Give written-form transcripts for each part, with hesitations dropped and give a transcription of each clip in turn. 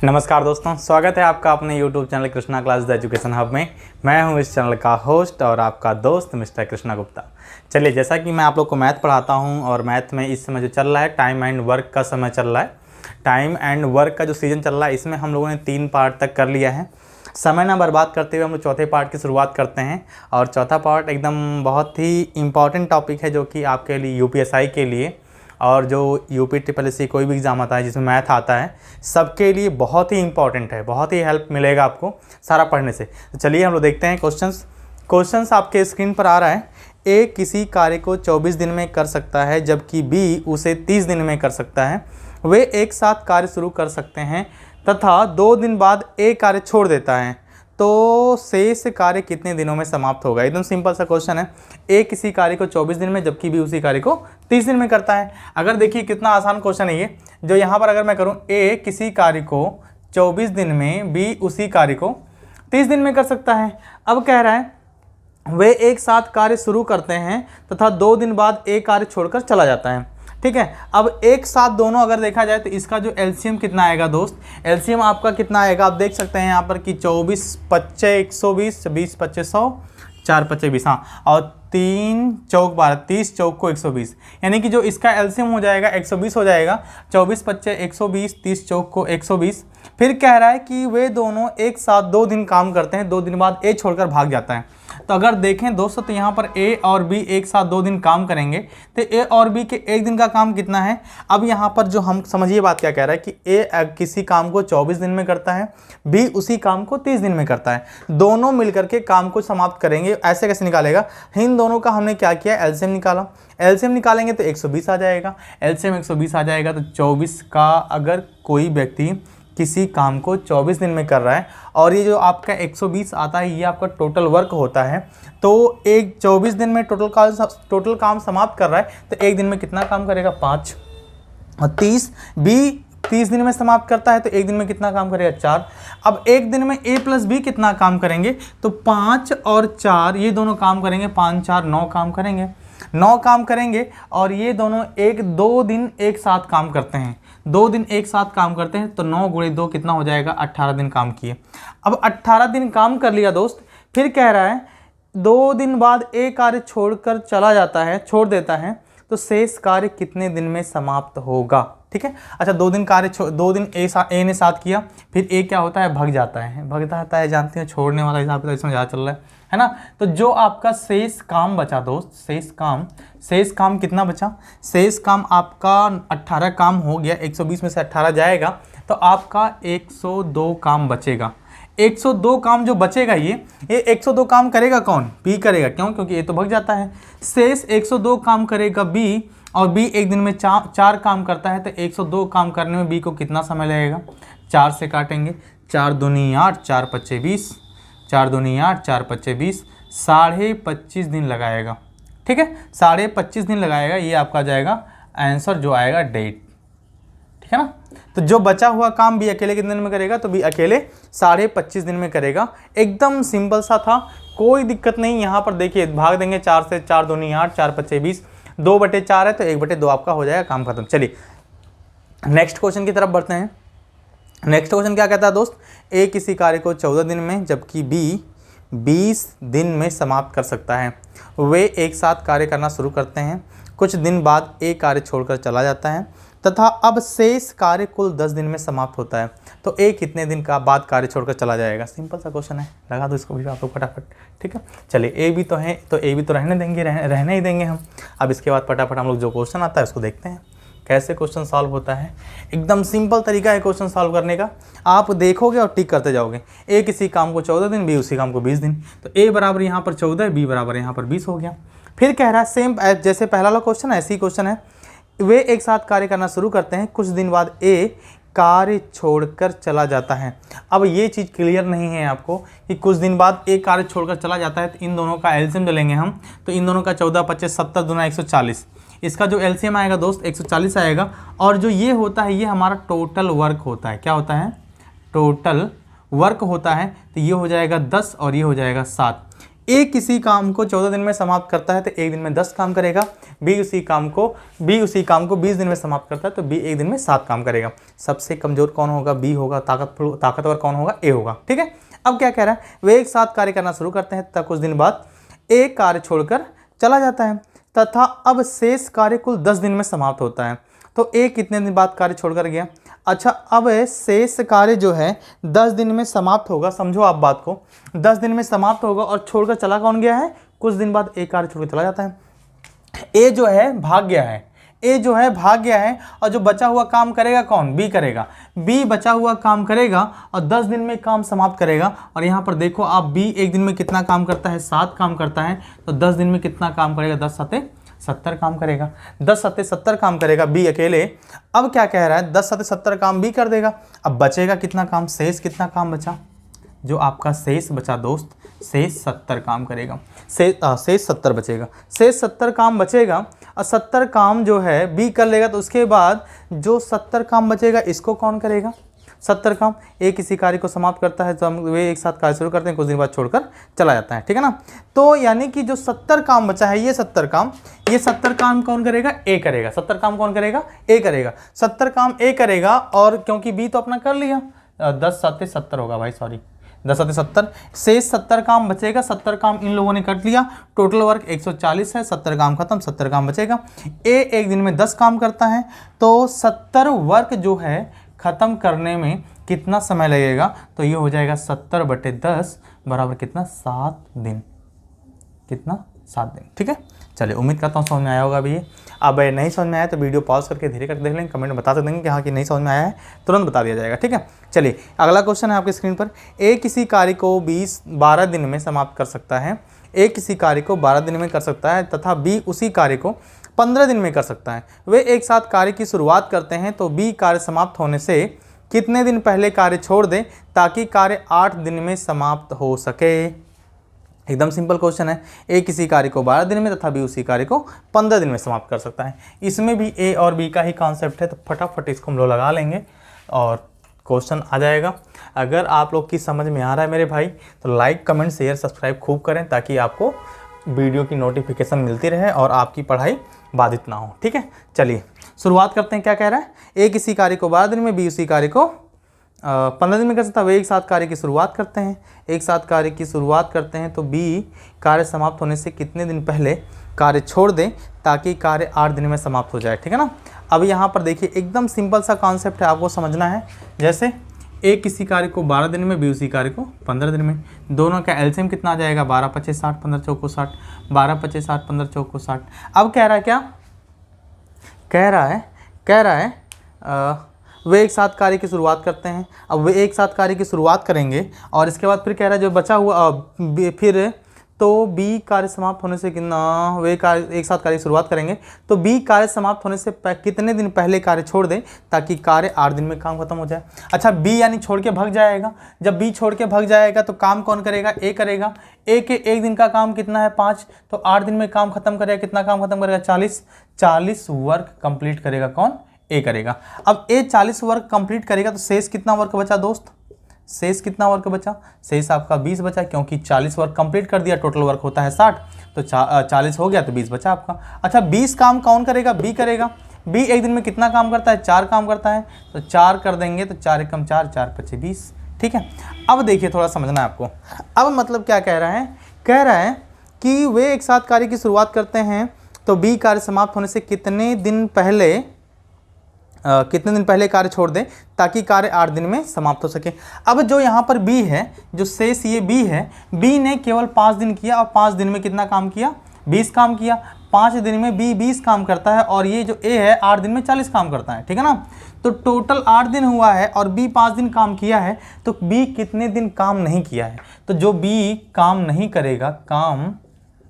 नमस्कार दोस्तों, स्वागत है आपका अपने YouTube channel Krishna class the education hub में। मैं हूं इस चैनल का होस्ट और आपका दोस्त मिस्टर कृष्णा गुप्ता। चलिए, जैसा कि मैं आप लोग को मैथ पढ़ाता हूं और मैथ में इस समय जो चल रहा है टाइम एंड वर्क का समय चल रहा है। टाइम एंड वर्क का जो सीजन चल रहा है इसमें हम लोगों ने 3 पार्ट तक कर लिया है। समय ना बर्बाद करते हुए हम लोग चौथे पार्ट की शुरुआत करते हैं और चौथा पार्ट एकदम बहुत ही इम्पॉर्टेंट टॉपिक है जो कि आपके लिए UPSI के लिए और जो UPSSC कोई भी एग्ज़ाम आता है जिसमें मैथ आता है सबके लिए बहुत ही इंपॉर्टेंट है। बहुत ही हेल्प मिलेगा आपको सारा पढ़ने से। तो चलिए हम लोग देखते हैं क्वेश्चंस आपके स्क्रीन पर आ रहा है। ए किसी कार्य को 24 दिन में कर सकता है जबकि बी उसे 30 दिन में कर सकता है। वे एक साथ कार्य शुरू कर सकते हैं तथा 2 दिन बाद ए कार्य छोड़ देता है, तो शेष कार्य कितने दिनों में समाप्त होगा। एकदम सिंपल सा क्वेश्चन है। ए किसी कार्य को 24 दिन में जबकि बी उसी कार्य को 30 दिन में करता है। अगर देखिए कितना आसान क्वेश्चन है ये, जो यहाँ पर अगर मैं करूँ ए किसी कार्य को 24 दिन में, बी उसी कार्य को 30 दिन में कर सकता है। अब कह रहा है वे एक साथ कार्य शुरू करते हैं तथा 2 दिन बाद ए कार्य छोड़कर चला जाता है। ठीक है, अब एक साथ दोनों अगर देखा जाए तो इसका जो एलसीएम कितना आएगा दोस्त, एलसीएम आपका कितना आएगा आप देख सकते हैं यहाँ पर कि 24 25 120, 20 25 100, 4 25 20, हाँ, और 3 चौक 12, 30 चौक को 120, यानी कि जो इसका एलसीएम हो जाएगा 120 हो जाएगा। 24 25 120, 30 चौक को 120। फिर कह रहा है कि वे दोनों एक साथ 2 दिन काम करते हैं, 2 दिन बाद ए छोड़कर भाग जाता है। तो अगर देखें दोस्तों तो यहाँ पर ए और बी एक साथ 2 दिन काम करेंगे तो ए और बी के 1 दिन का काम कितना है। अब यहाँ पर जो हम समझिए बात क्या कह रहा है कि ए किसी काम को 24 दिन में करता है, बी उसी काम को 30 दिन में करता है। दोनों मिलकर के काम को समाप्त करेंगे। ऐसे कैसे निकालेगा, इन दोनों का हमने क्या किया, एलसीएम निकाला। एलसीएम निकालेंगे तो 120 आ जाएगा। एलसीएम 120 आ जाएगा तो 24 का अगर कोई व्यक्ति किसी काम को 24 दिन में कर रहा है और ये जो आपका 120 आता है ये आपका टोटल वर्क होता है, तो एक 24 दिन में टोटल काम समाप्त कर रहा है तो 1 दिन में कितना काम करेगा, 5। और 30 बी 30 दिन में समाप्त करता है तो 1 दिन में कितना काम करेगा, 4। अब 1 दिन में ए प्लस बी कितना काम करेंगे, तो 5 और 4 ये दोनों काम करेंगे, 5 4 9 काम करेंगे, 9 काम करेंगे। और ये दोनों 2 दिन एक साथ काम करते हैं, 2 दिन एक साथ काम करते हैं तो 9 × 2 कितना हो जाएगा, 18 दिन काम किए। अब 18 दिन काम कर लिया दोस्त, फिर कह रहा है 2 दिन बाद ए कार्य छोड़कर चला जाता है, छोड़ देता है, तो शेष कार्य कितने दिन में समाप्त होगा। ठीक है, अच्छा 2 दिन कार्य 2 दिन ए ने साथ किया, फिर ए क्या होता है, भाग जाता है, जानते हैं छोड़ने वाला हिसाब किताब इसमें ज़्यादा चल रहा है ना। तो जो आपका शेष काम बचा दोस्त, शेष काम कितना बचा, शेष काम आपका 18 काम हो गया, 120 में से 18 जाएगा तो आपका 102 काम बचेगा। 102 काम जो बचेगा ये 102 काम करेगा कौन, बी करेगा। क्यों, क्योंकि ए तो भाग जाता है। शेष 102 काम करेगा बी, और बी 1 दिन में 4 काम करता है तो 102 काम करने में बी को कितना समय लगेगा, 4 से काटेंगे, 4 दूनी 8, 4 पच्चे 20, 4 दूनी 8, 4 पच्चे 20, 25.5 दिन लगाएगा। ठीक है, 25.5 दिन लगाएगा, ये आपका जाएगा आंसर जो आएगा डेट। ठीक है ना, तो जो बचा हुआ काम बी अकेले कितने दिन में करेगा, तो बी अकेले 25.5 दिन में करेगा। एकदम सिंपल सा था, कोई दिक्कत नहीं। यहाँ पर देखिए भाग देंगे 4 से, 4 दूनी 8, 4 पच्चे 20, 2/4 है तो 1/2 आपका हो जाएगा, काम खत्म। चलिए नेक्स्ट क्वेश्चन की तरफ बढ़ते हैं। नेक्स्ट क्वेश्चन क्या कहता है दोस्त, ए किसी कार्य को 14 दिन में जबकि बी 20 दिन में समाप्त कर सकता है। वे एक साथ कार्य करना शुरू करते हैं, कुछ दिन बाद ए कार्य छोड़कर चला जाता है तथा अब शेष कार्य कुल 10 दिन में समाप्त होता है, तो ए कितने दिन का बाद कार्य छोड़कर चला जाएगा। सिंपल सा क्वेश्चन है, लगा दो इसको भी आप लोग फटाफट। ठीक है, चलिए ए भी तो है तो ए भी तो रहने देंगे, रहने ही देंगे हम। अब इसके बाद फटाफट हम लोग जो क्वेश्चन आता है उसको देखते हैं कैसे क्वेश्चन सॉल्व होता है। एकदम सिंपल तरीका है क्वेश्चन सॉल्व करने का, आप देखोगे और टिक करते जाओगे। ए किसी काम को 14 दिन, बी उसी काम को 20 दिन, तो ए बराबर यहाँ पर 14, बी बराबर यहाँ पर 20 हो गया। फिर कह रहा है सेम जैसे पहला वाला क्वेश्चन, ऐसी क्वेश्चन है। वे एक साथ कार्य करना शुरू करते हैं, कुछ दिन बाद ए कार्य छोड़कर चला जाता है। अब ये चीज़ क्लियर नहीं है आपको कि कुछ दिन बाद ए कार्य छोड़कर चला जाता है, तो इन दोनों का एलसीएम जो लेंगे हम, तो इन दोनों का 14 25 70 दूना 140, इसका जो एलसीएम आएगा दोस्त 140 आएगा। और जो ये होता है ये हमारा टोटल वर्क होता है। क्या होता है, टोटल वर्क होता है, तो ये हो जाएगा 10 और ये हो जाएगा 7। ए किसी काम को 14 दिन में समाप्त करता है तो एक दिन में 10 काम करेगा। बी उसी काम को 20 दिन में समाप्त करता है तो बी एक दिन में 7 काम करेगा। सबसे कमजोर कौन होगा? बी होगा। ताकतवर कौन होगा? ए होगा। ठीक है, अब क्या कह रहा है? वे एक साथ कार्य करना शुरू करते हैं तथा कुछ दिन बाद ए कार्य छोड़कर चला जाता है तथा अब शेष कार्य कुल 10 दिन में समाप्त होता है। तो ए कितने दिन बाद कार्य छोड़कर गया? अच्छा, अब शेष कार्य जो है 10 दिन में समाप्त होगा। समझो आप बात को, 10 दिन में समाप्त होगा और छोड़कर चला कौन गया है? कुछ दिन बाद ए कार्य छोड़कर चला जाता है। ए जो है भाग गया है, ए जो है भाग गया है और जो बचा हुआ काम करेगा कौन? बी करेगा। बी बचा हुआ काम करेगा और 10 दिन में काम समाप्त करेगा। और यहाँ पर देखो आप, बी एक दिन में कितना काम करता है? 7 काम करता है। तो 10 दिन में कितना काम करेगा? 10 सत्ते 70 काम करेगा। 10 सत्ते 70 काम करेगा बी अकेले। अब क्या कह रहा है? 10 सत्ते 70 काम बी कर देगा। अब बचेगा कितना काम? शेष कितना काम बचा? जो आपका शेष बचा दोस्त, शेष 70 काम करेगा। शेष 70 बचेगा। शेष 70 काम बचेगा और 70 काम जो है बी कर लेगा। तो उसके बाद जो 70 काम बचेगा इसको कौन करेगा? 70 काम ए किसी कार्य को समाप्त करता है तो हम वे एक साथ कार्य शुरू करते हैं, कुछ दिन बाद छोड़कर चला जाता है। ठीक है ना? तो यानी कि जो 70 काम बचा है, ये 70 काम कौन करेगा? ए करेगा। 70 काम कौन करेगा? ए करेगा। 70 काम ए करेगा और क्योंकि बी तो अपना कर लिया, 10 सत्ते 70 होगा भाई, सॉरी 10 सत्ते 70। शेष 70 काम बचेगा। 70 काम इन लोगों ने कर लिया। टोटल वर्क 140 है। 70 काम खत्म, 70 काम बचेगा। ए एक दिन में 10 काम करता है तो 70 वर्क जो है ख़त्म करने में कितना समय लगेगा? तो ये हो जाएगा 70/10 बराबर कितना? 7 दिन। कितना? 7 दिन। ठीक है, चलिए उम्मीद करता हूँ समझ में आया होगा अभी ये। अब नहीं समझ में आया तो वीडियो पॉज करके धीरे करके देख लेंगे, कमेंट में बता देंगे कि हाँ कि नहीं समझ में आया है, तुरंत बता दिया जाएगा। ठीक है, चलिए अगला क्वेश्चन है आपकी स्क्रीन पर। ए किसी कार्य को 12 दिन में समाप्त कर सकता है। ए किसी कार्य को 12 दिन में कर सकता है तथा बी उसी कार्य को 15 दिन में कर सकता है। वे एक साथ कार्य की शुरुआत करते हैं तो बी कार्य समाप्त होने से कितने दिन पहले कार्य छोड़ दें ताकि कार्य 8 दिन में समाप्त हो सके? एकदम सिंपल क्वेश्चन है। ए किसी कार्य को 12 दिन में तथा बी उसी कार्य को 15 दिन में समाप्त कर सकता है। इसमें भी ए और बी का ही कॉन्सेप्ट है तो फटाफट इसको हम लोग लगा लेंगे और क्वेश्चन आ जाएगा। अगर आप लोग की समझ में आ रहा है मेरे भाई तो लाइक कमेंट शेयर सब्सक्राइब खूब करें ताकि आपको वीडियो की नोटिफिकेशन मिलती रहे और आपकी पढ़ाई बाधित ना हो। ठीक है, चलिए शुरुआत करते हैं। क्या कह रहा है? ए किसी कार्य को 12 दिन में, बी उसी कार्य को 15 दिन में कर सकता है। वे एक साथ कार्य की शुरुआत करते हैं। एक साथ कार्य की शुरुआत करते हैं तो बी कार्य समाप्त होने से कितने दिन पहले कार्य छोड़ दें ताकि कार्य 8 दिन में समाप्त हो जाए। ठीक है ना? अब यहाँ पर देखिए एकदम सिंपल सा कॉन्सेप्ट है, आपको समझना है। जैसे ए किसी कार्य को 12 दिन में, बी उसी कार्य को 15 दिन में। दोनों का एलसीएम कितना आ जाएगा? 12 25 60 15 चौको 60। 12 25 60 15 चौको 60। अब कह रहा है क्या? कह रहा है वे एक साथ कार्य की शुरुआत करते हैं। अब वे एक साथ कार्य की शुरुआत करेंगे और इसके बाद फिर कह रहा है जो बचा हुआ फिर तो बी कार्य समाप्त होने से कितना, वे कार्य एक साथ कार्य की शुरुआत करेंगे तो बी कार्य समाप्त होने से कितने दिन पहले कार्य छोड़ दें ताकि कार्य 8 दिन में काम खत्म हो जाए। अच्छा, बी यानी छोड़ के भाग जाएगा। जब बी छोड़ के भाग जाएगा तो काम कौन करेगा? ए करेगा। ए के एक दिन का काम कितना है? 5। तो 8 दिन में काम खत्म करेगा। कितना काम खत्म करेगा? 40 वर्क कंप्लीट करेगा। कौन? ए करेगा। अब ए 40 वर्क कंप्लीट करेगा तो शेष कितना वर्क बचा दोस्त? शेष कितना वर्क बचा? शेष आपका 20 बचा क्योंकि 40 वर्क कंप्लीट कर दिया। टोटल वर्क होता है 60 तो 40 हो गया तो 20 बचा आपका। अच्छा, 20 काम कौन करेगा? बी करेगा। बी एक दिन में कितना काम करता है? 4 काम करता है तो 4 कर देंगे तो 4 एकम 4, 4 पचे 20। ठीक है, अब देखिए थोड़ा समझना है आपको। अब मतलब क्या कह रहा है? कह रहा है कि वे एक साथ कार्य की शुरुआत करते हैं तो बी कार्य समाप्त होने से कितने दिन पहले कार्य छोड़ दें ताकि कार्य 8 दिन में समाप्त हो सके। अब जो यहाँ पर बी है, जो शेष ये बी है, बी ने केवल 5 दिन किया और 5 दिन में कितना काम किया? 20 काम किया। 5 दिन में बी 20 काम करता है और ये जो ए है 8 दिन में 40 काम करता है। ठीक है ना? तो टोटल 8 दिन हुआ है और बी 5 दिन काम किया है तो बी कितने दिन काम नहीं किया है? तो जो बी काम नहीं करेगा, काम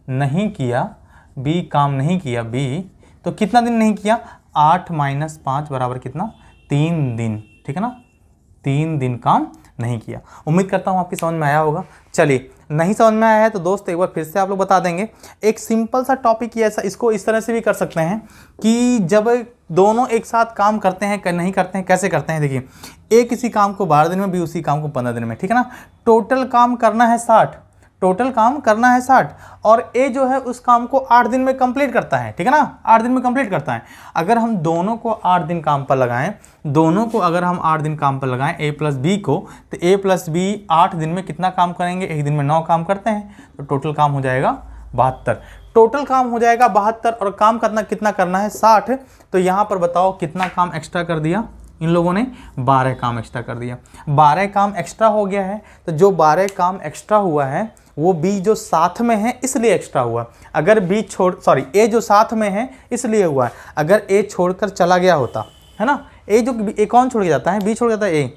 नहीं किया, बी काम नहीं किया, बी तो कितना दिन नहीं किया? 8 - 5 बराबर कितना? 3 दिन। ठीक है ना? 3 दिन काम नहीं किया। उम्मीद करता हूँ आपकी समझ में आया होगा। चलिए, नहीं समझ में आया है तो दोस्त एक बार फिर से आप लोग बता देंगे। एक सिंपल सा टॉपिक ये ऐसा, इसको इस तरह से भी कर सकते हैं कि जब दोनों एक साथ काम करते हैं नहीं करते हैं, कैसे करते हैं? देखिए, ए किसी काम को 12 दिन में, बी उसी काम को 15 दिन में। ठीक है ना? टोटल काम करना है 60। टोटल काम करना है 60 और ए जो है उस काम को 8 दिन में कंप्लीट करता है, ठीक है ना, 8 दिन में कंप्लीट करता है। अगर हम दोनों को 8 दिन काम पर लगाएं, दोनों को अगर हम 8 दिन काम पर लगाएं ए प्लस बी को, तो ए प्लस बी 8 दिन में कितना काम करेंगे, एक दिन में 9 काम करते हैं, तो टोटल काम हो जाएगा 72। टोटल काम हो जाएगा 72 और काम कितना करना है 60। तो यहाँ पर बताओ कितना काम एक्स्ट्रा कर दिया इन लोगों ने, 12 काम एक्स्ट्रा कर दिया। 12 काम एक्स्ट्रा हो गया है, तो जो 12 काम एक्स्ट्रा हुआ है वो बी जो साथ में है इसलिए एक्स्ट्रा हुआ। अगर बी ए जो साथ में है इसलिए हुआ है। अगर ए छोड़कर चला गया होता है ना, ए कौन छोड़ के जाता है, बी छोड़ जाता है ए,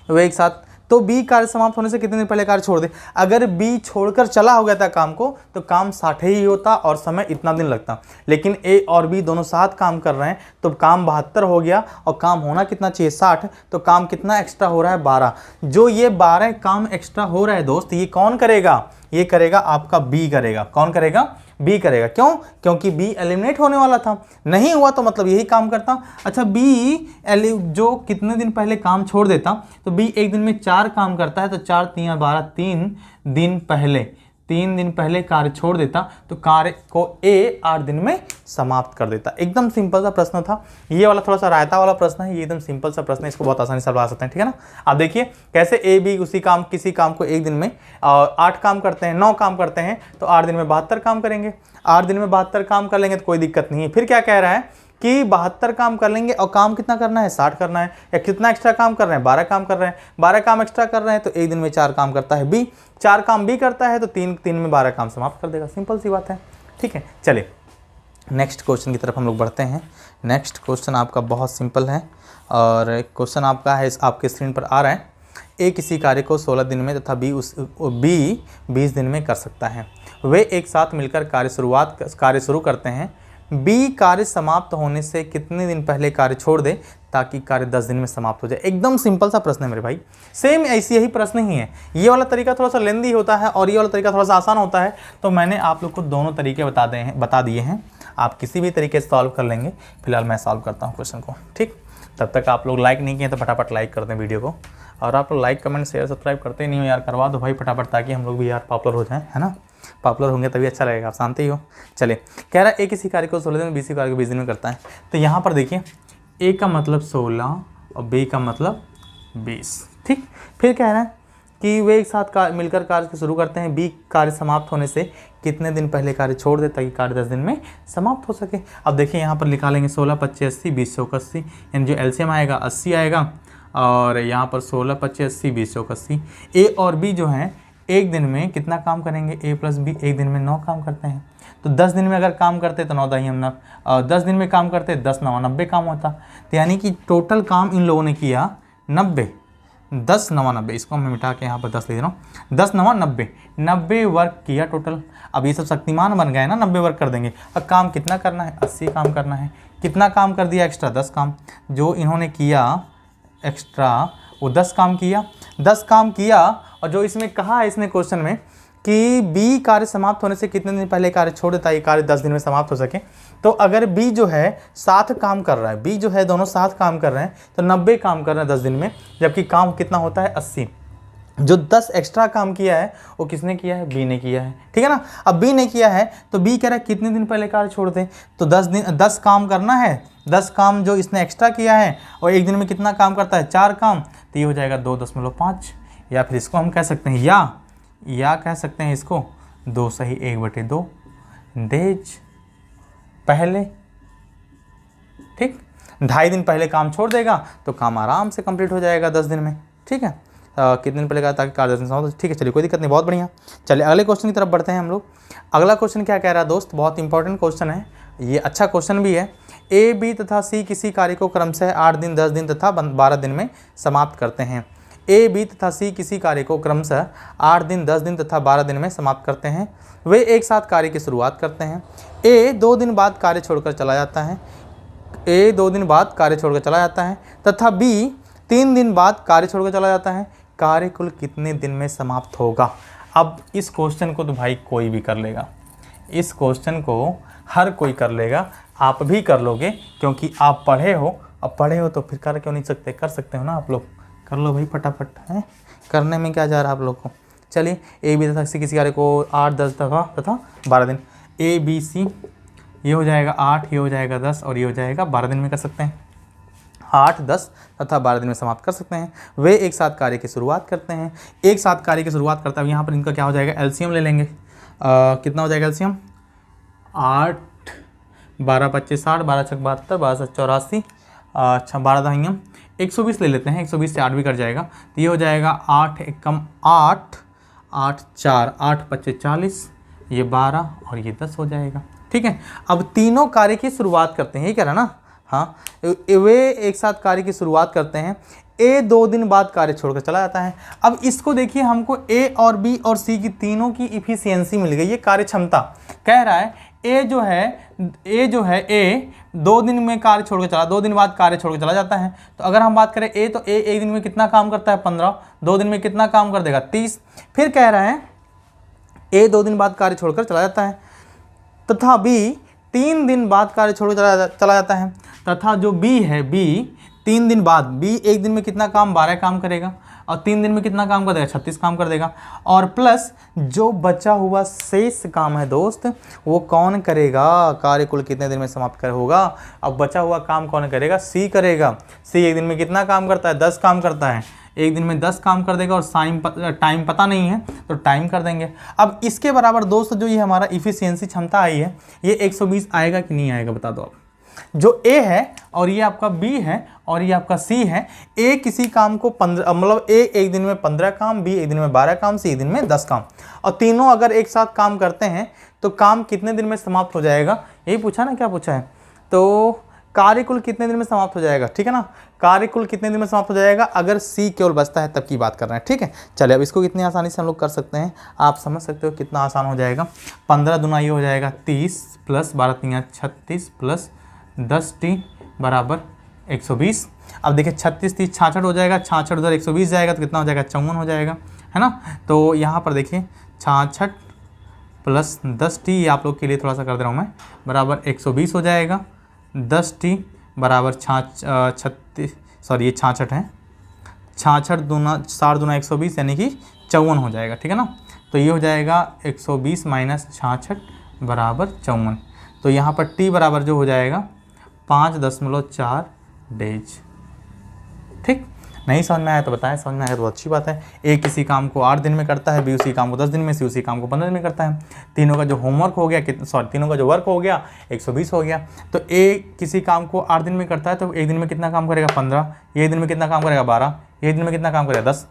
वो एक साथ, तो बी कार्य समाप्त होने से कितने दिन पहले कार्य छोड़ दे। अगर बी छोड़कर चला हो गया था काम को तो काम 60 ही होता और समय इतना दिन लगता, लेकिन ए और बी दोनों साथ काम कर रहे हैं तो काम 72 हो गया और काम होना कितना चाहिए 60, तो काम कितना एक्स्ट्रा हो रहा है 12। जो ये 12 काम एक्स्ट्रा हो रहा है दोस्त, ये कौन करेगा, ये करेगा आपका बी करेगा। कौन करेगा, बी करेगा। क्यों, क्योंकि बी एलिमिनेट होने वाला था, नहीं हुआ तो मतलब यही काम करता। अच्छा बी जो कितने दिन पहले काम छोड़ देता, तो बी एक दिन में 4 काम करता है, तो 4 3 12 3 दिन पहले कार्य छोड़ देता, तो कार्य को ए 8 दिन में समाप्त कर देता। एकदम सिंपल सा प्रश्न था ये वाला, थोड़ा सा रायता वाला प्रश्न है, ये एकदम सिंपल सा प्रश्न है, इसको बहुत आसानी से बता सकते हैं, ठीक है ना। आप देखिए कैसे ए बी किसी काम को एक दिन में 8 काम करते हैं, 9 काम करते हैं, तो 8 दिन में 72 काम करेंगे। 8 दिन में 72 काम कर लेंगे तो कोई दिक्कत नहीं है। फिर क्या कह रहा है कि 72 काम कर लेंगे और काम कितना करना है 60 करना है, या कितना एक्स्ट्रा काम कर रहे हैं 12 काम कर रहे हैं, 12 काम एक्स्ट्रा कर रहे हैं, तो एक दिन में 4 काम करता है बी, 4 काम बी करता है, तो 3 में 12 काम समाप्त कर देगा। सिंपल सी बात है, ठीक है। चलिए नेक्स्ट क्वेश्चन की तरफ हम लोग बढ़ते हैं। नेक्स्ट क्वेश्चन आपका बहुत सिंपल है और क्वेश्चन आपका है, आपके स्क्रीन पर आ रहा है। ए किसी कार्य को 16 दिन में तथा बी 20 दिन में कर सकता है। वे एक साथ मिलकर कार्य शुरू करते हैं। बी कार्य समाप्त होने से कितने दिन पहले कार्य छोड़ दे ताकि कार्य 10 दिन में समाप्त हो जाए। एकदम सिंपल सा प्रश्न है मेरे भाई, सेम ऐसी यही प्रश्न ही है। ये वाला तरीका थोड़ा सा लेंदी होता है और ये वाला तरीका थोड़ा सा आसान होता है, तो मैंने आप लोग को दोनों तरीके बता दिए हैं। आप किसी भी तरीके से सॉल्व कर लेंगे। फिलहाल मैं सॉल्व करता हूँ क्वेश्चन को, ठीक। तब तक आप लोग लाइक नहीं किए तो फटाफट लाइक कर दें वीडियो को, और आप लोग लाइक कमेंट शेयर सब्सक्राइब करते नहीं हो यार, करवा दो भाई फटाफट, ताकि हम लोग भी यार पॉपुलर हो जाएं, है ना। पॉपुलर होंगे तभी अच्छा लगेगा, आप जानते ही हो। चले, कह रहा है ए किसी कार्य को 16 दिन में, बी किसी कार्य को 20 दिन में करता है। तो यहाँ पर देखिए ए का मतलब 16 और बी का मतलब 20, ठीक। फिर कह रहा है कि वे एक साथ मिलकर कार्य शुरू करते हैं। बी कार्य समाप्त होने से कितने दिन पहले कार्य छोड़ दे ताकि कार्य 10 दिन में समाप्त हो सके। अब देखिए यहाँ पर निकालेंगे 16 25 80 20 चौक 80, यानी जो एलसीएम आएगा 80 आएगा, और यहाँ पर 16 25 80 20 चौक 80। ए और बी जो है एक दिन में कितना काम करेंगे, ए प्लस बी एक दिन में 9 काम करते हैं। तो 10 दिन में अगर काम करते तो 9 दाई हम 10 दिन में काम करते 10 9 90 काम होता। तो यानी कि टोटल काम इन लोगों ने किया 90, 10 9 90, इसको मैं मिटा के यहाँ पर 10 ले रहा हूँ, 10 9 90 वर्क किया टोटल। अब ये सब शक्तिमान बन गए ना, 90 वर्क कर देंगे। अब काम कितना करना है, 80 काम करना है। कितना काम कर दिया एक्स्ट्रा, 10 काम। जो इन्होंने किया एक्स्ट्रा वो 10 काम किया, 10 काम किया। और जो इसमें कहा है इसने क्वेश्चन में कि बी कार्य समाप्त होने से कितने दिन पहले कार्य छोड़ देता है, ये कार्य 10 दिन में समाप्त हो सके। तो अगर बी जो है साथ काम कर रहा है, बी जो है दोनों साथ काम कर रहे हैं, तो 90 काम कर रहे हैं 10 दिन में, जबकि काम कितना होता है 80। जो 10 एक्स्ट्रा काम किया है वो किसने किया है, बी ने किया है, ठीक है ना। अब बी ने किया है तो बी कह रहा है कितने दिन पहले कार्य छोड़ दें, तो 10 काम करना है। 10 काम जो इसने एक्स्ट्रा किया है, और एक दिन में कितना काम करता है 4 काम, तो ये हो जाएगा 2.5, या फिर इसको हम कह सकते हैं या कह सकते हैं इसको 2 सही 1/2 डेज पहले, ठीक। 2.5 दिन पहले काम छोड़ देगा तो काम आराम से कंप्लीट हो जाएगा 10 दिन में, ठीक है। कितने दिन पहले कहा ताकि कार्य 10 दिन समाप्त हो, ठीक है। चलिए कोई दिक्कत नहीं, बहुत बढ़िया। चलिए अगले क्वेश्चन की तरफ बढ़ते हैं हम लोग। अगला क्वेश्चन क्या कह रहा है दोस्त, बहुत इंपॉर्टेंट क्वेश्चन है, ये अच्छा क्वेश्चन भी है। ए बी तथा सी किसी कार्य को क्रमशः 8 दिन 10 दिन तथा 12 दिन में समाप्त करते हैं। ए बी तथा सी किसी कार्य को क्रमशः 8 दिन 10 दिन तथा 12 दिन में समाप्त करते हैं। वे एक साथ कार्य की शुरुआत करते हैं। ए 2 दिन बाद कार्य छोड़कर चला जाता है, तथा बी 3 दिन बाद कार्य छोड़कर चला जाता है। कार्य कुल कितने दिन में समाप्त होगा। अब इस क्वेश्चन को तो भाई कोई भी कर लेगा, इस क्वेश्चन को हर कोई कर लेगा, आप भी कर लोगे, क्योंकि आप पढ़े हो। अब पढ़े हो तो फिर कर क्यों नहीं सकते, कर सकते हो ना आप लोग, कर लो भाई फटाफट है। करने में क्या जा रहा है आप लोग को, चलिए ए बी तथा सी किसी कार्य को 8, 10 तथा 12 दिन, ए बी सी ये हो जाएगा 8, ये हो जाएगा 10 और ये हो जाएगा 12 दिन में कर सकते हैं। 8, 10 तथा 12 दिन में समाप्त कर सकते हैं। वे एक साथ कार्य की शुरुआत करते हैं। एक साथ कार्य की शुरुआत करता है, यहाँ पर इनका क्या हो जाएगा, एलसीएम ले लेंगे। कितना हो जाएगा एलसीएम, 8, 12, 25, 60, 12, 6, 72, 12, 7, 84, 12 दहाइयाँ 120 ले लेते हैं। 120 से 8 भी कट जाएगा, तो ये हो जाएगा 8 एकम 8, 8 4, 8 25 40, ये 12 और ये 10 हो जाएगा। ठीक है, अब तीनों कार्य की शुरुआत करते हैं, ये कह रहा ना, हाँ वे एक साथ कार्य की शुरुआत करते हैं। ए 2 दिन बाद कार्य छोड़कर चला जाता है। अब इसको देखिए, हमको ए और बी और सी की तीनों की इफिशियंसी मिल गई, ये कार्य क्षमता कह रहा है। ए जो है ए 2 दिन में कार्य छोड़कर चला, 2 दिन बाद कार्य छोड़कर चला जाता है। तो अगर हम बात करें ए, तो ए 1 दिन में कितना काम करता है 15, 2 दिन में कितना काम कर देगा 30। फिर कह रहा है ए 2 दिन बाद कार्य छोड़कर चला जाता है, तथा बी 3 दिन बाद कार्य छोड़कर चला जाता है, तथा जो बी है, बी 3 दिन बाद, बी 1 दिन में कितना काम 12 काम करेगा और 3 दिन में कितना काम कर देगा 36 काम कर देगा, और प्लस जो बचा हुआ शेष काम है दोस्त वो कौन करेगा, कार्य कुल कितने दिन में समाप्त कर होगा। अब बचा हुआ काम कौन करेगा, सी करेगा। सी 1 दिन में कितना काम करता है 10 काम करता है, 1 दिन में 10 काम कर देगा, और टाइम पता नहीं है तो टाइम कर देंगे। अब इसके बराबर दोस्त जो ये हमारा इफिशियंसी क्षमता आई है, ये 120 आएगा कि नहीं आएगा बता दो आप। जो ए है और ये आपका बी है और ये आपका सी है, ए किसी काम को 15, मतलब ए 1 दिन में 15 काम, बी 1 दिन में 12 काम, सी 1 दिन में 10 काम, और तीनों अगर एक साथ काम करते हैं तो काम कितने दिन में समाप्त हो जाएगा, यही पूछा ना, क्या पूछा है, तो कार्यकुल कितने दिन में समाप्त हो जाएगा। ठीक है ना, कार्यकुल कितने दिन में समाप्त हो जाएगा, अगर सी केवल बचता है तब की बात कर रहे हैं। ठीक है, चलिए अब इसको कितनी आसानी से हम लोग कर सकते हैं, आप समझ सकते हो कितना आसान हो जाएगा। 15 दूना ये हो जाएगा 30 प्लस 12 तियाँ 36 प्लस 10t बराबर 120। अब देखिए 36 30 66 हो जाएगा, 66 उधर 120 जाएगा तो कितना हो जाएगा 54 हो जाएगा, है ना। तो यहाँ पर देखिए 66 प्लस 10t, ये आप लोग के लिए थोड़ा सा कर दे रहा हूँ मैं, बराबर 120 हो जाएगा। 10t बराबर 36, सॉरी ये 66 है, 66 दूना 4 दूना 120 यानी कि 54 हो जाएगा। ठीक है ना, तो ये हो जाएगा 120 माइनस 66 बराबर 54। तो यहाँ पर t बराबर जो हो जाएगा 5.4 डेज। ठीक, नहीं समझ में आया तो बताएं, समझ में आया तो अच्छी बात है। ए किसी काम को 8 दिन में करता है, बी उसी काम को 10 दिन में, सी उसी काम को 15 दिन में करता है। तीनों का जो होमवर्क हो गया, तीनों का जो वर्क हो गया 120 हो गया। तो ए किसी काम को 8 दिन में करता है तो 1 दिन में कितना काम करेगा 15, ये दिन में कितना काम करेगा 12, ये दिन में कितना काम करेगा 10।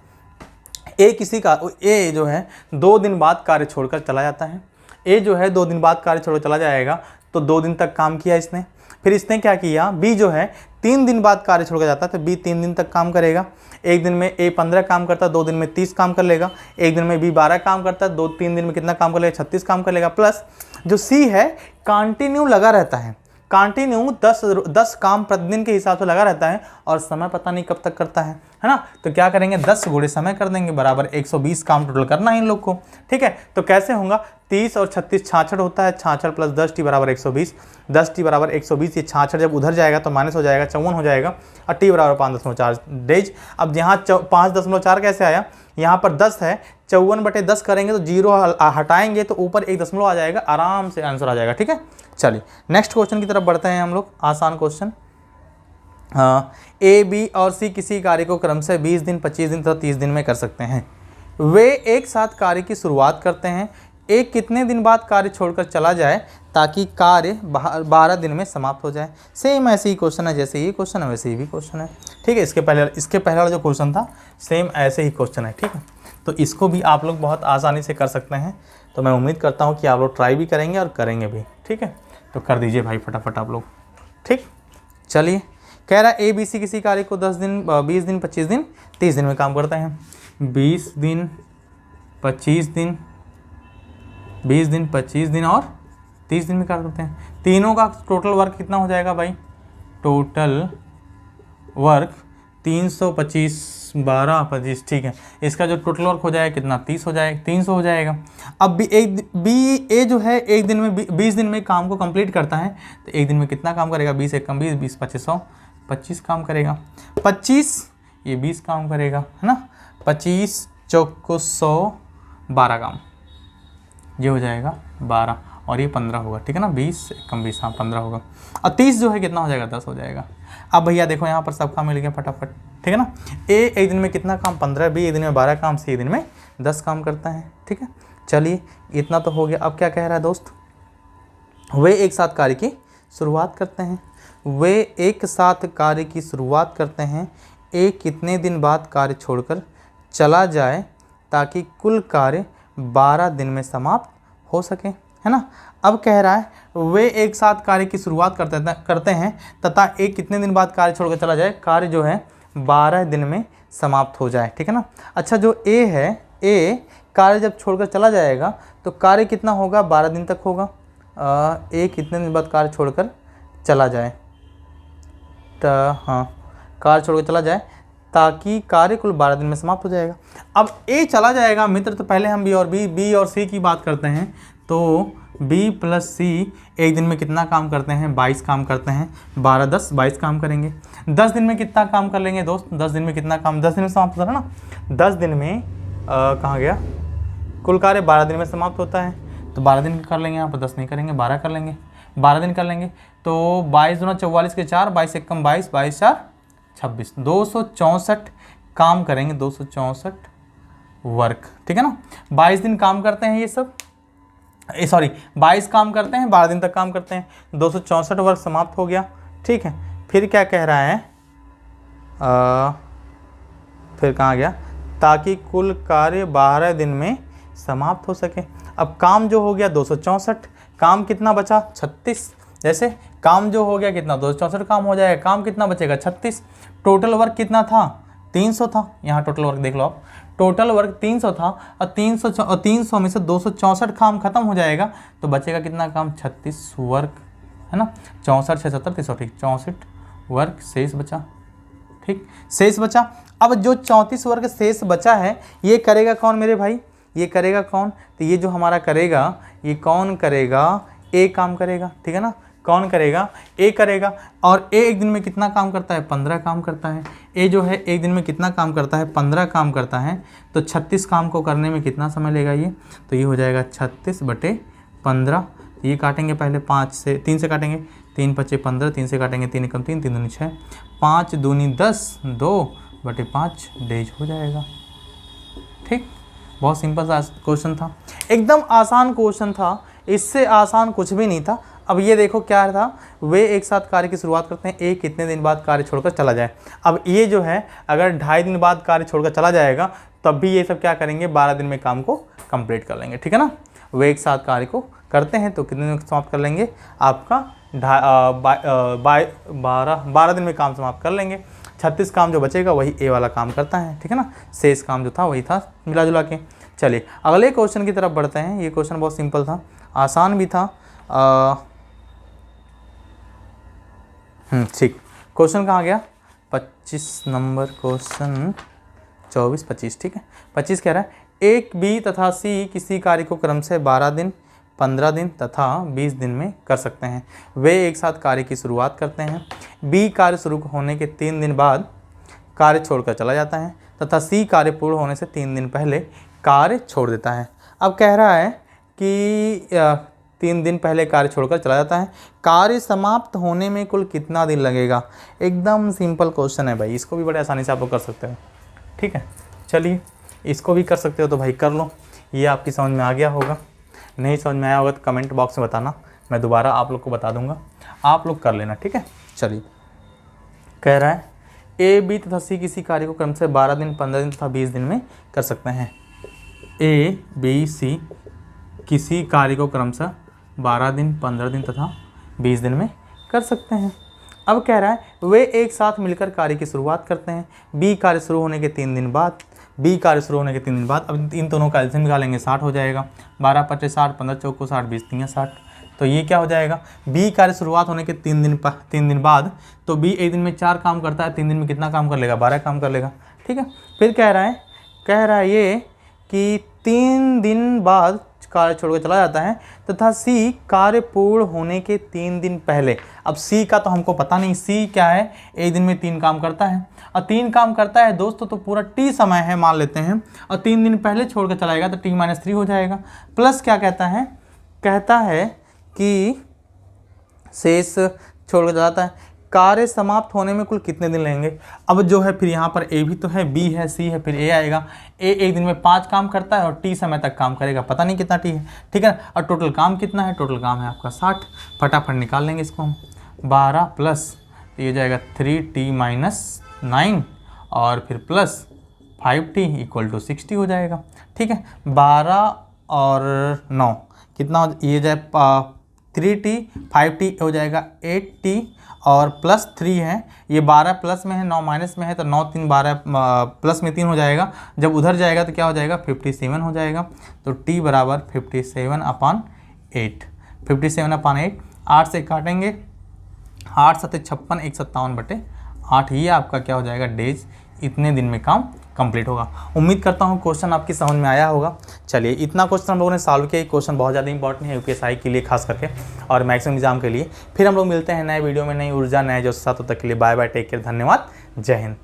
ए जो है 2 दिन बाद कार्य छोड़कर चला जाता है। ए जो है 2 दिन बाद कार्य छोड़कर चला जाएगा, तो 2 दिन तक काम किया इसने। फिर इसने क्या किया, बी जो है 3 दिन बाद कार्य छोड़कर जाता है, तो बी 3 दिन तक काम करेगा। 1 दिन में ए 15 काम करता है, 2 दिन में 30 काम कर लेगा। 1 दिन में बी 12 काम करता है, 3 दिन में कितना काम कर लेगा 36 काम कर लेगा। प्लस जो सी है कंटिन्यू लगा रहता है, कंटिन्यू 10 काम प्रतिदिन के हिसाब से लगा रहता है और समय पता नहीं कब तक करता है ना। तो क्या करेंगे 10 गुणे समय कर देंगे, बराबर 120 काम टोटल करना है इन लोग को। ठीक है, तो कैसे होगा, 30 और 36 66 होता है, 66 प्लस 10t बराबर 120, 10t बराबर 120, ये 66 जब उधर जाएगा तो माइनस हो जाएगा 54 हो जाएगा, और t बराबर 5.4 डेज। अब यहाँ 5.4 कैसे आया, यहाँ पर 10 है, 54/10 करेंगे तो 0 हटाएंगे तो ऊपर 1 दशमलव आ जाएगा, आराम से आंसर आ जाएगा। ठीक है, चलिए नेक्स्ट क्वेश्चन की तरफ बढ़ते हैं हम लोग, आसान क्वेश्चन। ए बी और सी किसी कार्य को क्रम से 20 दिन 25 दिन तथा 30 दिन में कर सकते हैं। वे एक साथ कार्य की शुरुआत करते हैं। एक कितने दिन बाद कार्य छोड़कर चला जाए ताकि कार्य 12 दिन में समाप्त हो जाए। सेम ऐसे ही क्वेश्चन है, जैसे ये क्वेश्चन है वैसे ही भी क्वेश्चन है। ठीक है, इसके पहले वाला जो क्वेश्चन था सेम ऐसे ही क्वेश्चन है। ठीक है, तो इसको भी आप लोग बहुत आसानी से कर सकते हैं। तो मैं उम्मीद करता हूँ कि आप लोग ट्राई भी करेंगे और करेंगे भी। ठीक है, तो कर दीजिए भाई फटाफट आप लोग। ठीक, चलिए कह रहा है ए बी सी किसी कार्य को 10 दिन 20 दिन 25 दिन 30 दिन में काम करते हैं। 20 दिन 25 दिन 20 दिन 25 दिन और 30 दिन में काम करते हैं। तीनों का टोटल वर्क कितना हो जाएगा भाई, टोटल वर्क 325 12 25। ठीक है, इसका जो टोटल वर्क हो जाएगा कितना 30 हो जाएगा, 300 हो जाएगा। अब ए जो है 1 दिन में 20 दिन में काम को कंप्लीट करता है, तो 1 दिन में कितना काम करेगा, 20 एक कम 20 20 25 100 25 काम करेगा। 25 ये 20 काम करेगा, है ना। 25 चौको 100 12 काम, ये हो जाएगा 12 और ये 15 होगा, ठीक है ना, 20 कम 20, हाँ 15 होगा। और 30 जो है कितना हो जाएगा, 10 हो जाएगा। अब भैया देखो यहाँ पर सब काम मिल गया फटाफट, ठीक है ना। ए एक दिन में कितना काम, 15, बी एक दिन में 12 काम, सी एक दिन में 10 काम करता है, ठीक है। चलिए इतना तो हो गया। अब क्या कह रहा है दोस्त, वे एक साथ कार्य की शुरुआत करते हैं, वे एक साथ कार्य की शुरुआत करते हैं, एक कितने दिन बाद कार्य छोड़कर चला जाए ताकि कुल कार्य 12 दिन में समाप्त हो सके, है ना। अब कह रहा है वे एक साथ कार्य की शुरुआत करते हैं तथा एक कितने दिन बाद कार्य छोड़कर चला जाए, कार्य जो है 12 दिन में समाप्त हो जाए, ठीक है ना। अच्छा जो ए है, ए कार्य जब छोड़कर चला जाएगा तो कार्य कितना होगा, 12 दिन तक होगा। एक कितने दिन बाद कार्य छोड़कर चला जाए, तो हाँ कार्य छोड़कर चला जाए ताकि कार्य कुल 12 दिन में समाप्त हो जाएगा। अब ए चला जाएगा मित्र, तो पहले हम बी और सी की बात करते हैं। तो बी प्लस सी एक दिन में कितना काम करते हैं, 22 काम करते हैं, 12 10 22 काम करेंगे। 10 दिन में कितना काम कर लेंगे दोस्त, 10 दिन में कितना काम, 10 दिन में समाप्त होता है ना। 10 दिन में कहाँ गया, कुल कार्य 12 दिन में समाप्त होता है, तो 12 दिन कर लेंगे, यहाँ पर 10 नहीं करेंगे, 12 कर लेंगे, 12 दिन कर लेंगे। तो 22 दूना 44 के 4, 22 एक कम 22, 22 4 26, 264 काम करेंगे, 264 वर्क, ठीक है ना। 22 दिन काम करते हैं ये सब, 22 काम करते हैं, 12 दिन तक काम करते हैं, 264 वर्क समाप्त हो गया, ठीक है। फिर क्या कह रहा है, फिर कहाँ गया, ताकि कुल कार्य 12 दिन में समाप्त हो सके। अब काम जो हो गया 264, काम कितना बचा 36, जैसे काम जो हो गया कितना 264 काम हो जाएगा, काम कितना बचेगा 36। टोटल वर्क कितना था 300 था, यहाँ टोटल वर्क देख लो आप, टोटल वर्क 300 था और 300 में से 264 काम खत्म हो जाएगा, तो बचेगा कितना काम 36 वर्क, है ना। 64 6 70 360, 64 वर्क शेष बचा, ठीक, शेष बचा। अब जो 34 वर्ग शेष बचा है ये करेगा कौन मेरे भाई, ये करेगा कौन, तो ये जो हमारा करेगा, ये कौन करेगा, ए काम करेगा, ठीक है ना। कौन करेगा, ए करेगा। और ए एक दिन में कितना काम करता है, 15 काम करता है। ए जो है एक दिन में कितना काम करता है, 15 काम करता है। तो 36 काम को करने में कितना समय लेगा ये, तो ये हो जाएगा 36/15। ये काटेंगे पहले 3 से काटेंगे, 3 5 15, 3 से काटेंगे 3 एकम 3, 3 दूनी 6, 5 दूनी 10, 2/5 डेज हो जाएगा, ठीक। बहुत सिंपल सा क्वेश्चन था, एकदम आसान क्वेश्चन था, इससे आसान कुछ भी नहीं था। अब ये देखो क्या था, वे एक साथ कार्य की शुरुआत करते हैं, एक कितने दिन बाद कार्य छोड़कर चला जाए। अब ये जो है अगर 2.5 दिन बाद कार्य छोड़कर चला जाएगा तब भी ये सब क्या करेंगे, 12 दिन में काम को कंप्लीट कर लेंगे, ठीक है ना। वे एक साथ कार्य को करते हैं तो कितने दिन में समाप्त कर लेंगे, आपका 12 दिन में काम समाप्त कर लेंगे। 36 काम जो बचेगा वही ए वाला काम करता है, ठीक है ना। शेष काम जो था वही था मिला जुला के। चलिए अगले क्वेश्चन की तरफ बढ़ते हैं। ये क्वेश्चन बहुत सिंपल था, आसान भी था। ठीक, क्वेश्चन कहाँ गया, 25 नंबर क्वेश्चन, 24 25, ठीक है। 25 कह रहा है एक बी तथा सी किसी कार्य को क्रम से 12 दिन 15 दिन तथा 20 दिन में कर सकते हैं। वे एक साथ कार्य की शुरुआत करते हैं, बी कार्य शुरू होने के 3 दिन बाद कार्य छोड़कर चला जाता है तथा सी कार्य पूर्ण होने से 3 दिन पहले कार्य छोड़ देता है। अब कह रहा है कि 3 दिन पहले कार्य छोड़कर चला जाता है, कार्य समाप्त होने में कुल कितना दिन लगेगा। एकदम सिंपल क्वेश्चन है भाई, इसको भी बड़े आसानी से आप लोग कर सकते हो, ठीक है। चलिए इसको भी कर सकते हो तो भाई कर लो। ये आपकी समझ में आ गया होगा, नहीं समझ में आया होगा तो कमेंट बॉक्स में बताना, मैं दोबारा आप लोग को बता दूंगा, आप लोग कर लेना, ठीक है। चलिए कह रहा है ए बी तथा सी किसी कार्य को क्रम से 12 दिन 15 दिन तथा 20 दिन में कर सकते हैं। ए बी सी किसी कार्य को क्रम से 12 दिन 15 दिन तथा 20 दिन में कर सकते हैं। अब कह रहा है वे एक साथ मिलकर कार्य की शुरुआत करते हैं, बी कार्य शुरू होने के 3 दिन बाद, अब इन दोनों का एलसीएम निकालेंगे 60 हो जाएगा। 12 25 60, 15 चौको 60, 20 3 60, तो ये क्या हो जाएगा, बी कार्य शुरुआत होने के 3 दिन बाद, तो बी एक दिन में 4 काम करता है, 3 दिन में कितना काम कर लेगा, 12 काम कर लेगा, ठीक है। फिर कह रहा है ये कि 3 दिन बाद कार्य छोड़कर चला जाता है तथा सी कार्य पूर्ण होने के 3 दिन पहले। अब सी का तो हमको पता नहीं, सी क्या है, एक दिन में 3 काम करता है और 3 काम करता है दोस्तों, तो पूरा टी समय है मान लेते हैं, और 3 दिन पहले छोड़कर चलाएगा तो t-3 हो जाएगा। प्लस क्या कहता है, कहता है कि शेष छोड़कर चलाता है, कार्य समाप्त होने में कुल कितने दिन लगेंगे। अब जो है फिर यहाँ पर ए भी तो है, बी है, सी है, फिर ए आएगा। ए एक दिन में 5 काम करता है और टी समय तक काम करेगा, पता नहीं कितना टी है, ठीक है। और टोटल काम कितना है, टोटल काम है आपका 60। फटाफट निकाल लेंगे इसको हम। 12 प्लस ये जाएगा 3t-9 और फिर प्लस 5t = 60 हो जाएगा, ठीक है। 12 और 9 कितना ये जाए 3t, 5t हो जाएगा 8t और प्लस 3 है, ये 12 प्लस में है, 9 माइनस में है, तो 9 3 12 प्लस में 3 हो जाएगा। जब उधर जाएगा तो क्या हो जाएगा 57 हो जाएगा। तो t बराबर 57/8, 57/8। 8 से काटेंगे, 8 7 56, 157/8, ये आपका क्या हो जाएगा डेज। इतने दिन में काम कंप्लीट होगा। उम्मीद करता हूँ क्वेश्चन आपकी समझ में आया होगा। चलिए इतना क्वेश्चन हम लोगों ने सॉल्व किया। क्वेश्चन बहुत ज़्यादा इंपॉर्टेंट है यूपीएससी के लिए खास करके और मैक्सिमम एग्जाम के लिए। फिर हम लोग मिलते हैं नए वीडियो में, नई ऊर्जा, नए जोश के साथ। तब तक के लिए बाय बाय, टेक केयर, धन्यवाद, जय हिंद।